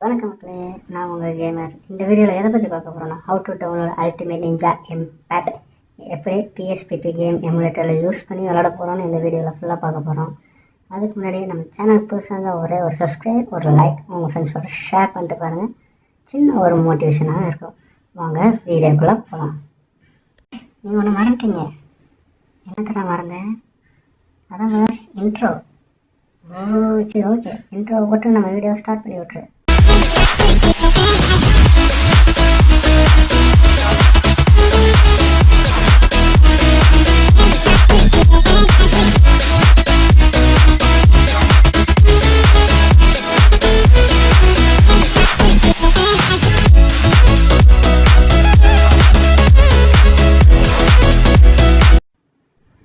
வணக்கம் மக்களே, நான் உங்கள் கேமர். இந்த வீடியோவில் எதை பற்றி பார்க்க போகிறோன்னா, how to download Ultimate Ninja Impact எப்படி பிஎஸ்பிபி கேம் எமுலேட்டரில் யூஸ் பண்ணி விளாட போகிறோன்னு இந்த வீடியோவில் ஃபுல்லாக பார்க்க போகிறோம். அதுக்கு முன்னாடி நம்ம சேனல் புதுசாக ஒரே ஒரு சப்ஸ்கிரைப், ஒரு லைக், உங்கள் ஃப்ரெண்ட்ஸோட ஷேர் பண்ணிட்டு பாருங்கள். சின்ன ஒரு மோட்டிவேஷனாக இருக்கும். வாங்க வீடியோக்குள்ளே போகலாம். நீங்கள் ஒன்று மறந்துட்டீங்க. என்னத்தை நான் மறந்தேன்? அதான் இன்ட்ரோ. சரி, ஓகே. இன்ட்ரோ போட்டு நம்ம வீடியோ ஸ்டார்ட் பண்ணி விட்ரு.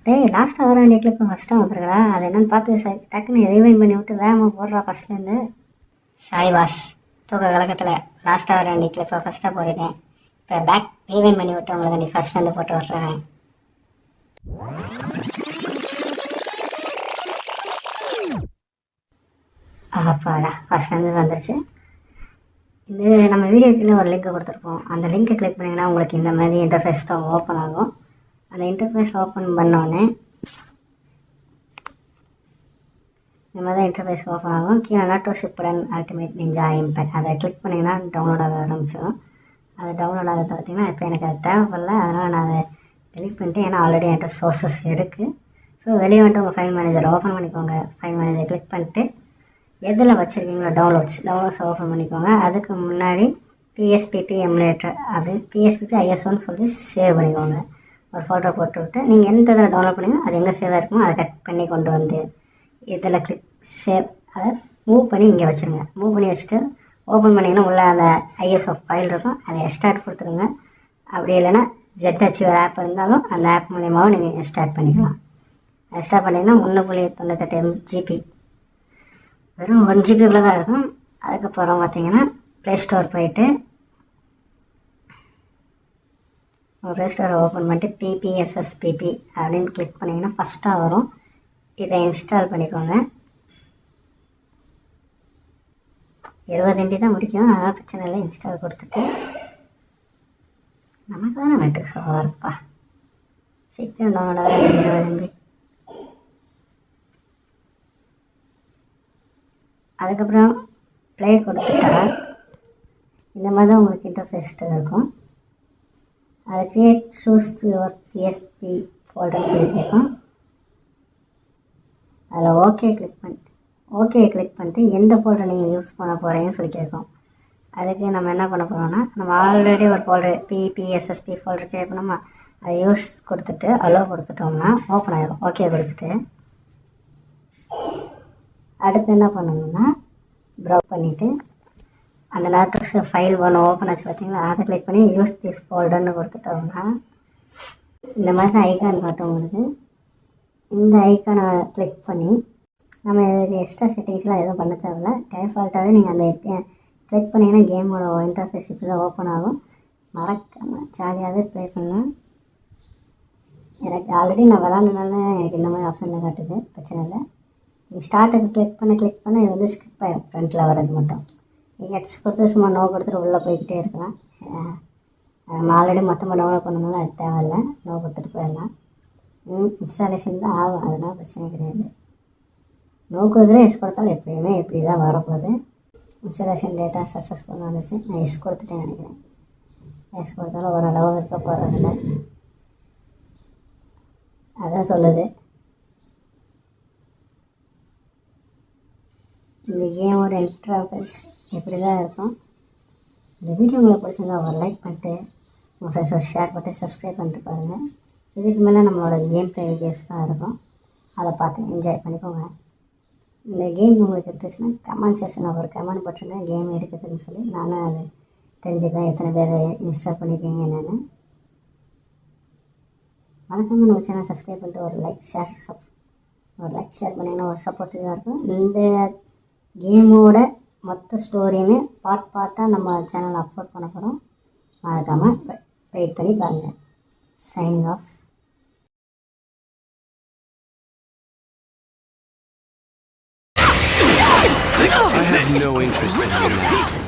டேய், லாஸ்ட்டாக வர வேண்டிய கிளிப்பு ஃபஸ்ட்டாக வந்துருக்கா? அது என்னன்னு பார்த்து டக்குன்னு ரிவைன் பண்ணி விட்டு வேகமாக போடுறா ஃபஸ்ட்லேருந்து. சாய்வாஸ் தூக்க கலக்கத்தில் லாஸ்ட்டாக வர வேண்டிய கிளிப்பை ஃபஸ்ட்டாக போட்டுட்டேன். இப்போ பேக் ரிவைன் பண்ணி விட்டு உங்களுக்கு நீ ஃபஸ்ட்லேருந்து போட்டு வர்றேன். அப்பாடா, ஃபஸ்ட்லேருந்து வந்துருச்சு. இது நம்ம வீடியோக்குள்ளே ஒரு லிங்க்கை கொடுத்துருப்போம். அந்த லிங்க்கை கிளிக் பண்ணிங்கன்னா உங்களுக்கு இந்த மாதிரி இன்டர்ஃபேஸ் தான் ஓப்பன் ஆகும். அந்த இன்டர்ஃபேஸ் ஓப்பன் பண்ணோடனே இந்த மாதிரி தான் இன்டர்ஃபேஸ் ஓப்பன் ஆகும். கீழே நாட்டோ ஷிப்புடன் அல்டிமேட் நிஞ்சா எம்பேட் அதை கிளிக் பண்ணிங்கன்னா டவுன்லோட் ஆக ஆரம்பிச்சிடும். அது டவுன்லோட் ஆகிறது பார்த்திங்கன்னா இப்போ எனக்கு அது தேவைப்படல, அதனால் நான் அதை டெலிட் பண்ணிட்டு, ஏன்னா ஆல்ரெடி என்கிட்ட சோர்ஸஸ் இருக்குது. ஸோ வெளியே வந்துட்டு உங்கள் ஃபைல் மேனேஜரை ஓப்பன் பண்ணிக்கோங்க. ஃபைல் மேனேஜரை கிளிக் பண்ணிட்டு எதில் வச்சுருக்கீங்களோ டவுன்லோட்ஸ் ஓப்பன் பண்ணிக்கோங்க. அதுக்கு முன்னாடி பிஎஸ்பிபி எமுலேட்டர், அது பிஎஸ்பிபி ஐஎஸ்ஓன்னு சொல்லி சேவ் பண்ணிக்கோங்க. ஒரு ஃபோட்டோ போட்டு விட்டு நீங்கள் எந்த இதில் டவுன்லோட் பண்ணிங்கன்னா அது எங்கே சேவாக இருக்குமோ அதை கட் பண்ணி கொண்டு வந்து இதில் கிளிக் சேவ், அதை மூவ் பண்ணி இங்கே வச்சுருங்க. மூவ் பண்ணி வச்சுட்டு ஓப்பன் பண்ணிங்கன்னா உள்ள அந்த ஐஎஸ்ஓ ஃபைல் இருக்கும், அதை எக்ஸ்ட்ராக்ட் கொடுத்துருங்க. அப்படி இல்லைன்னா ZH ஆப் இருந்தாலும் அந்த ஆப் மூலியமாகவும் நீங்கள் எக்ஸ்ட்ராக்ட் பண்ணிக்கலாம். எக்ஸ்ட்ராக்ட் பண்ணிங்கன்னா 1.98 GB, வெறும் 1 GB தான் இருக்கும். அதுக்கப்புறம் பார்த்தீங்கன்னா ப்ளே ஸ்டோர் போயிட்டு ப்ளே ஸ்டோரை ஓப்பன் பண்ணிட்டு PPSSPP அப்படின்னு கிளிக் பண்ணிங்கன்னா ஃபஸ்ட்டாக வரும். இதை இன்ஸ்டால் பண்ணிக்கோங்க. 20 MB தான் முடிக்கும், அதனால் பிரச்சனை இல்லை. இன்ஸ்டால் கொடுத்துட்டு நமக்கு தானே மெட்ரிக் சோவாக இருப்பா, சீக்கிரம் டவுன்லோட் 20 MB. அதுக்கப்புறம் ப்ளே கொடுத்துட்டா இந்த மாதிரி தான் உங்களுக்கு இன்டர்ஃபேஸ்ட்டு இருக்கும். அதை create choose your BSP folder சொல்லியிருக்கோம். அதில் ஓகே கிளிக் பண்ணிட்டு எந்த ஃபோல்டர் நீங்கள் யூஸ் பண்ண போகிறீங்கன்னு சொல்லி கேட்கும். அதுக்கு நம்ம என்ன பண்ண போகிறோம்னா, நம்ம ஆல்ரெடி ஒரு ஃபோல்டர் PPSSP ஃபோல்டர் கிரியேட் பண்ணோமா, அதை யூஸ் கொடுத்துட்டு அலோ கொடுத்துட்டோம்னா ஓப்பன் ஆகிடும். ஓகே கொடுத்துட்டு அடுத்து என்ன பண்ணணும்னா ப்ரௌஸ் பண்ணிவிட்டு அந்த லேப்டாப் ஃபைல் ஒன்று ஓப்பன் ஆச்சு பார்த்தீங்களா, அதை கிளிக் பண்ணி யூஸ் திஸ் ஃபோல்டர்னு கொடுத்துட்டோம்னா இந்த மாதிரி தான் ஐக்கான் காட்டும் உங்களுக்கு. இந்த ஐக்கானை கிளிக் பண்ணி நம்ம இதுக்கு எக்ஸ்ட்ரா செட்டிங்ஸ்லாம் எதுவும் பண்ண தேவையில்ல. டிஃபால்ட்டாகவே நீங்கள் அந்த கிளிக் பண்ணிங்கன்னா கேமோட இன்டர்ஃபேஸ் இப்படி தான் ஓப்பன் ஆகும். மறக்காமல் ஜாலியாகவே ப்ளே பண்ணலாம். எனக்கு ஆல்ரெடி நான் விளாண்டுனால எனக்கு இந்த மாதிரி ஆப்ஷனில் காட்டுது, பிரச்சனை இல்லை. நீங்கள் ஸ்டார்ட்டுக்கு கிளிக் பண்ண இது வந்து ஸ்கிப் ஆகிடும், ஃப்ரண்ட்டில் வர்றது மட்டும். நீங்கள் எக்ஸ் கொடுத்து சும்மா நோ கொடுத்துட்டு உள்ளே போய்கிட்டே இருக்கலாம். நம்ம ஆல்ரெடி மொத்தமாக டவுன்லோட் பண்ணனால அது தேவையில்லை, நோ கொடுத்துட்டு போயிடலாம். இன்ஸ்டாலேஷன் தான் ஆகும், அதனால் பிரச்சனை கிடையாது. நோ கொடுக்குறது எஸ் கொடுத்தாலும் எப்பயுமே இப்படி தான் வரப்போகுது. இன்ஸ்டாலேஷன் டேட்டா சக்ஸஸ்ஃபுல்லாக வந்துச்சு. நான் எஸ் கொடுத்துட்டேன் நினைக்கிறேன். எஸ் கொடுத்தாலும் ஓரளவு இருக்க போகிறதில்ல, அதான் சொல்லுது. இந்த கேமோட இன்டர்ஃபேஸ் இப்படி தான் இருக்கும். இந்த வீடியோ உங்களுக்கு பிடிச்சிருந்தா ஒரு லைக் பண்ணிட்டு உங்கள் ஃப்ரெண்ட்ஸோட ஷேர் பண்ணிட்டு சப்ஸ்கிரைப் பண்ணிட்டு பாருங்கள். இதுக்கு மேலே நம்மளோட கேம் ப்ளே வீடியோஸ் தான் இருக்கும், அதை பார்த்து என்ஜாய் பண்ணிக்கோங்க. இந்த கேம் உங்களுக்கு எடுத்துச்சுன்னா கமெண்ட் செக்ஷனில் ஒரு கமெண்ட் போட்டுருங்க, கேம் எடுக்குதுன்னு சொல்லி. நானும் அதை தெரிஞ்சுக்கிறேன் எத்தனை பேர் இன்ஸ்டால் பண்ணியிருக்கீங்க என்னென்னு. வணக்கம், நம்ம சேனல் சப்ஸ்கிரைப் பண்ணிட்டு ஒரு லைக் ஷேர் பண்ணிங்கன்னா ஒரு சப்போர்ட்டிவாக இருக்கும். இந்த கேமோட மொத்த ஸ்டோரியுமே பார்ட்டாக நம்ம சேனலில் அப்லோட் பண்ண போகிறோம். மறக்காமல் வெயிட் பண்ணி பாருங்கள். Signing off. I have no interest in you now.